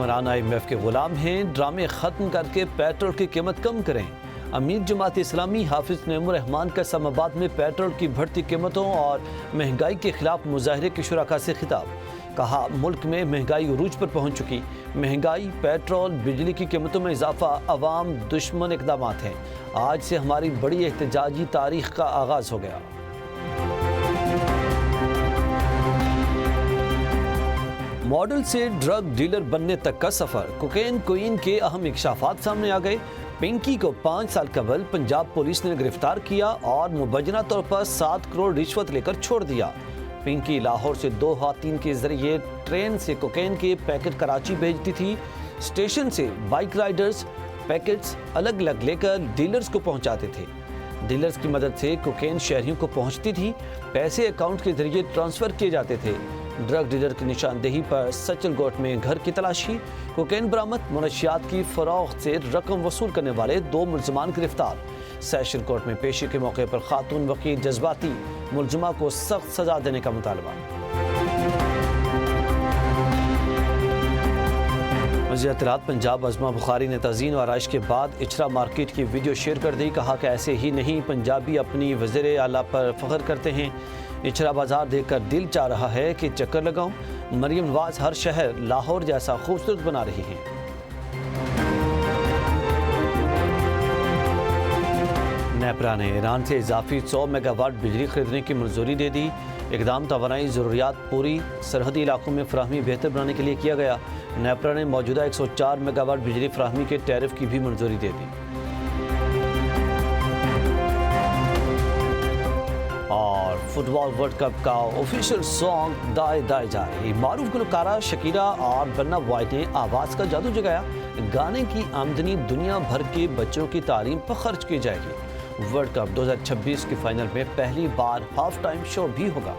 حکمران IMF کے غلام ہیں، ڈرامے ختم کر کے پیٹرول کی قیمت کم کریں۔ امیر جماعت اسلامی حافظ نعیم الرحمان کا اسلام آباد میں پیٹرول کی بڑھتی قیمتوں اور مہنگائی کے خلاف مظاہرے کے شرکاء سے خطاب۔ کہا ملک میں مہنگائی عروج پر پہنچ چکی، مہنگائی، پیٹرول، بجلی کی قیمتوں میں اضافہ عوام دشمن اقدامات ہیں۔ آج سے ہماری بڑی احتجاجی تاریخ کا آغاز ہو گیا۔ ماڈل سے ڈرگ ڈیلر بننے تک کا سفر، کوکین کوئین کے اہم انکشافات سامنے آ گئے۔ پنکی کو 5 سال قبل پنجاب پولیس نے گرفتار کیا اور مبینہ طور پر 7 کروڑ رشوت لے کر چھوڑ دیا۔ پنکی لاہور سے 2 خواتین کے ذریعے ٹرین سے کوکین کے پیکٹ کراچی بھیجتی تھی۔ اسٹیشن سے بائیک رائڈرز پیکٹس الگ الگ لے کر ڈیلرز کو پہنچاتے تھے۔ ڈیلرز کی مدد سے کوکین شہریوں کو پہنچتی تھی، پیسے اکاؤنٹ کے ذریعے ٹرانسفر کیے جاتے تھے۔ ڈرگ ڈیلر کی نشاندہی پر سچل کوٹ میں گھر کی تلاشی، کوکین برآمد، منشیات کی فروخت سے رقم وصول کرنے والے 2 ملزمان گرفتار۔ سیشن کورٹ میں پیشی کے موقع پر خاتون وکیل جذباتی، ملزمہ کو سخت سزا دینے کا مطالبہ۔ وزیر اطلاعات پنجاب عظمہ بخاری نے تزئین و آرائش کے بعد اچھرا مارکیٹ کی ویڈیو شیئر کر دی۔ کہا کہ ایسے ہی نہیں، پنجابی اپنی وزیر اعلیٰ پر فخر کرتے ہیں۔ اچھرا بازار دیکھ کر دل چاہ رہا ہے کہ چکر لگاؤں۔ مریم نواز ہر شہر لاہور جیسا خوبصورت بنا رہی ہیں۔ نیپرا نے ایران سے اضافی 100 میگا واٹ بجلی خریدنے کی منظوری دے دی۔ اقدام توانائی ضروریات پوری سرحدی علاقوں میں فراہمی بہتر بنانے کے لیے کیا گیا۔ نیپرا نے موجودہ 104 میگا واٹ بجلی فراہمی کے ٹیرف کی بھی منظوری دے دی۔ اور فٹ بال ورلڈ کپ کا آفیشیل سانگ دائے دائے جائے، معروف گلوکارہ شکیرا اور برنا وائٹ نے آواز کا جادو جگایا۔ گانے کی آمدنی دنیا بھر کے بچوں کی تعلیم پر خرچ کی جائے گی۔ ورلڈ کپ 2026 کے فائنل میں پہلی بار ہاف ٹائم شو بھی ہوگا۔